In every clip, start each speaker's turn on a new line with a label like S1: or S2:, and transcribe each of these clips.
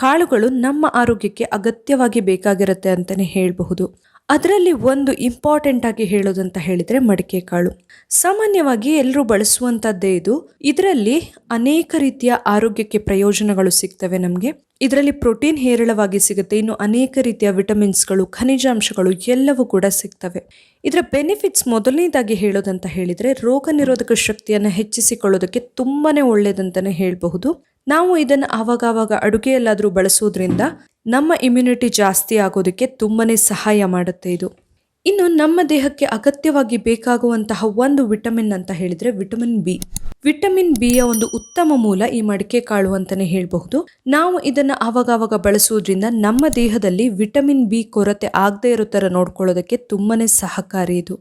S1: ಕಾಳುಗಳು ನಮ್ಮ ಆರೋಗ್ಯಕ್ಕೆ ಅಗತ್ಯವಾಗಿ ಬೇಕಾಗಿರುತ್ತೆ ಅಂತಲೇ ಹೇಳಬಹುದು. ಅದರಲ್ಲಿ ಒಂದು ಇಂಪಾರ್ಟೆಂಟ್ ಆಗಿ ಹೇಳೋದಂತ ಹೇಳಿದರೆ ಮಡಿಕೆ ಕಾಳು. ಸಾಮಾನ್ಯವಾಗಿ ಎಲ್ಲರೂ ಬಳಸುವಂಥದ್ದೇ ಇದು. ಇದರಲ್ಲಿ ಅನೇಕ ರೀತಿಯ ಆರೋಗ್ಯಕ್ಕೆ ಪ್ರಯೋಜನಗಳು ಸಿಗ್ತವೆ ನಮಗೆ. ಇದರಲ್ಲಿ ಪ್ರೋಟೀನ್ ಹೇರಳವಾಗಿ ಸಿಗುತ್ತೆ. ಇನ್ನು ಅನೇಕ ರೀತಿಯ ವಿಟಮಿನ್ಸ್ಗಳು, ಖನಿಜಾಂಶಗಳು ಎಲ್ಲವೂ ಕೂಡ ಸಿಗ್ತವೆ. ಇದರ ಬೆನಿಫಿಟ್ಸ್ ಮೊದಲನೇದಾಗಿ ಹೇಳೋದಂತ ಹೇಳಿದರೆ ರೋಗ ನಿರೋಧಕ ಶಕ್ತಿಯನ್ನು ಹೆಚ್ಚಿಸಿಕೊಳ್ಳೋದಕ್ಕೆ ತುಂಬಾನೇ ಒಳ್ಳೆಯದಂತಲೇ ಹೇಳಬಹುದು. ನಾವು ಇದನ್ನು ಆವಾಗವಾಗ ಅಡುಗೆಯಲ್ಲಾದರೂ ಬಳಸೋದ್ರಿಂದ ನಮ್ಮ ಇಮ್ಯುನಿಟಿ ಜಾಸ್ತಿ ಆಗೋದಕ್ಕೆ ತುಂಬಾನೇ ಸಹಾಯ ಮಾಡುತ್ತೆ ಇದು. ಇನ್ನು ನಮ್ಮ ದೇಹಕ್ಕೆ ಅಗತ್ಯವಾಗಿ ಬೇಕಾಗುವಂತಹ ಒಂದು ವಿಟಮಿನ್ ಅಂತ ಹೇಳಿದ್ರೆ ವಿಟಮಿನ್ ಬಿ. ವಿಟಮಿನ್ ಬಿಯ ಒಂದು ಉತ್ತಮ ಮೂಲ ಈ ಮಡಿಕೆ ಕಾಳು ಅಂತಾನೆ ಹೇಳಬಹುದು. ನಾವು ಇದನ್ನ ಆವಾಗವಾಗ ಬಳಸೋದ್ರಿಂದ ನಮ್ಮ ದೇಹದಲ್ಲಿ ವಿಟಮಿನ್ ಬಿ ಕೊರತೆ ಆಗದೆ ಇರೋ ತರ ನೋಡ್ಕೊಳ್ಳೋದಕ್ಕೆ ತುಂಬಾನೇ ಸಹಕಾರಿ ಇದು.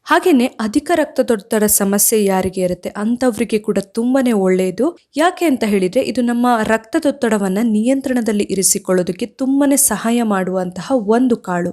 S1: ಹಾಗೇನೆ ಅಧಿಕ ರಕ್ತದೊತ್ತಡ ಸಮಸ್ಯೆ ಯಾರಿಗೆ ಇರುತ್ತೆ ಅಂತವರಿಗೆ ಕೂಡ ತುಂಬಾನೇ ಒಳ್ಳೆಯದು. ಯಾಕೆ ಅಂತ ಹೇಳಿದ್ರೆ ಇದು ನಮ್ಮ ರಕ್ತದೊತ್ತಡವನ್ನ ನಿಯಂತ್ರಣದಲ್ಲಿ ಇರಿಸಿಕೊಳ್ಳೋದಕ್ಕೆ ತುಂಬಾನೇ ಸಹಾಯ ಮಾಡುವಂತಹ ಒಂದು ಕಾಳು.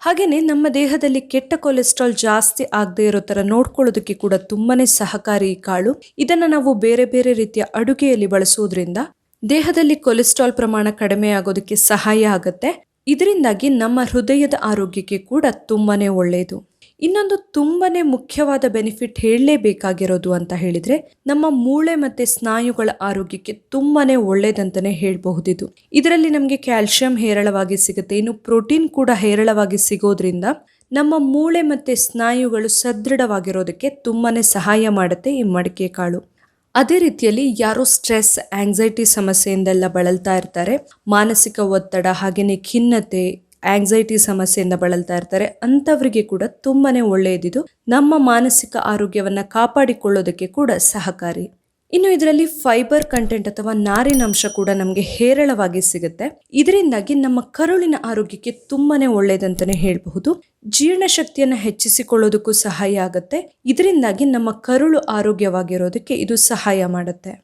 S1: ಹಾಗೇನೆ ನಮ್ಮ ದೇಹದಲ್ಲಿ ಕೆಟ್ಟ ಕೊಲೆಸ್ಟ್ರಾಲ್ ಜಾಸ್ತಿ ಆಗದೆ ಇರೋ ತರ ನೋಡ್ಕೊಳ್ಳೋದಕ್ಕೆ ಕೂಡ ತುಂಬಾನೇ ಸಹಕಾರಿ ಈ ಕಾಳು. ಇದನ್ನ ನಾವು ಬೇರೆ ಬೇರೆ ರೀತಿಯ ಅಡುಗೆಯಲ್ಲಿ ಬಳಸೋದ್ರಿಂದ ದೇಹದಲ್ಲಿ ಕೊಲೆಸ್ಟ್ರಾಲ್ ಪ್ರಮಾಣ ಕಡಿಮೆ ಆಗೋದಕ್ಕೆ ಸಹಾಯ ಆಗುತ್ತೆ. ಇದರಿಂದಾಗಿ ನಮ್ಮ ಹೃದಯದ ಆರೋಗ್ಯಕ್ಕೆ ಕೂಡ ತುಂಬಾನೇ ಒಳ್ಳೆಯದು. ಇನ್ನೊಂದು ತುಂಬಾನೇ ಮುಖ್ಯವಾದ ಬೆನಿಫಿಟ್ ಹೇಳಲೇಬೇಕಾಗಿರೋದು ಅಂತ ಹೇಳಿದ್ರೆ ನಮ್ಮ ಮೂಳೆ ಮತ್ತೆ ಸ್ನಾಯುಗಳ ಆರೋಗ್ಯಕ್ಕೆ ತುಂಬಾನೇ ಒಳ್ಳೇದಂತಾನೆ ಹೇಳಬಹುದಿದು. ಇದರಲ್ಲಿ ನಮಗೆ ಕ್ಯಾಲ್ಸಿಯಂ ಹೇರಳವಾಗಿ ಸಿಗುತ್ತೆ. ಇನ್ನು ಪ್ರೋಟೀನ್ ಕೂಡ ಹೇರಳವಾಗಿ ಸಿಗೋದ್ರಿಂದ ನಮ್ಮ ಮೂಳೆ ಮತ್ತೆ ಸ್ನಾಯುಗಳು ಸದೃಢವಾಗಿರೋದಕ್ಕೆ ತುಂಬಾನೇ ಸಹಾಯ ಮಾಡುತ್ತೆ ಈ ಮಡಿಕೆ ಕಾಳು. ಅದೇ ರೀತಿಯಲ್ಲಿ ಯಾರೋ ಸ್ಟ್ರೆಸ್, ಆಂಗ್ಸೈಟಿ ಸಮಸ್ಯೆಯಿಂದೆಲ್ಲ ಬಳಲ್ತಾ ಇರ್ತಾರೆ, ಮಾನಸಿಕ ಒತ್ತಡ ಹಾಗೇನೆ ಖಿನ್ನತೆ, ಆಂಗ್ಸೈಟಿ ಸಮಸ್ಯೆಯಿಂದ ಬಳಲ್ತಾ ಇರ್ತಾರೆ, ಅಂತವರಿಗೆ ಕೂಡ ತುಂಬಾನೇ ಒಳ್ಳೆಯದಿದು. ನಮ್ಮ ಮಾನಸಿಕ ಆರೋಗ್ಯವನ್ನ ಕಾಪಾಡಿಕೊಳ್ಳೋದಕ್ಕೆ ಕೂಡ ಸಹಕಾರಿ. ಇನ್ನು ಇದರಲ್ಲಿ ಫೈಬರ್ ಕಂಟೆಂಟ್ ಅಥವಾ ನಾರಿನಾಂಶ ಕೂಡ ನಮಗೆ ಹೇರಳವಾಗಿ ಸಿಗುತ್ತೆ. ಇದರಿಂದಾಗಿ ನಮ್ಮ ಕರುಳಿನ ಆರೋಗ್ಯಕ್ಕೆ ತುಂಬಾನೇ ಒಳ್ಳೆಯದಂತಾನೆ ಹೇಳಬಹುದು. ಜೀರ್ಣಶಕ್ತಿಯನ್ನ ಹೆಚ್ಚಿಸಿಕೊಳ್ಳೋದಕ್ಕೂ ಸಹಾಯ ಆಗುತ್ತೆ. ಇದರಿಂದಾಗಿ ನಮ್ಮ ಕರುಳು ಆರೋಗ್ಯವಾಗಿರೋದಕ್ಕೆ ಇದು ಸಹಾಯ ಮಾಡುತ್ತೆ.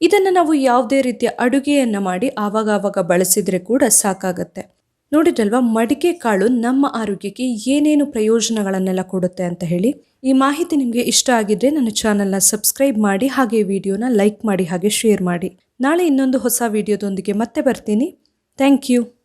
S1: ಇದನ್ನ ನಾವು ಯಾವುದೇ ರೀತಿಯ ಅಡುಗೆಯನ್ನ ಮಾಡಿ ಆವಾಗ ಬಳಸಿದ್ರೆ ಕೂಡ ಸಾಕಾಗತ್ತೆ. ನೋಡಿದ್ರಲ್ವಾ ಮಡಿಕೆ ಕಾಳು ನಮ್ಮ ಆರೋಗ್ಯಕ್ಕೆ ಏನೇನು ಪ್ರಯೋಜನಗಳನ್ನೆಲ್ಲ ಕೊಡುತ್ತೆ ಅಂತ ಹೇಳಿ. ಈ ಮಾಹಿತಿ ನಿಮಗೆ ಇಷ್ಟ ಆಗಿದ್ರೆ ನನ್ನ ಚಾನೆಲ್ನ ಸಬ್ಸ್ಕ್ರೈಬ್ ಮಾಡಿ, ಹಾಗೆ ವಿಡಿಯೋನ ಲೈಕ್ ಮಾಡಿ, ಹಾಗೆ ಶೇರ್ ಮಾಡಿ. ನಾಳೆ ಇನ್ನೊಂದು ಹೊಸ ವಿಡಿಯೋದೊಂದಿಗೆ ಮತ್ತೆ ಬರ್ತೀನಿ. Thank you.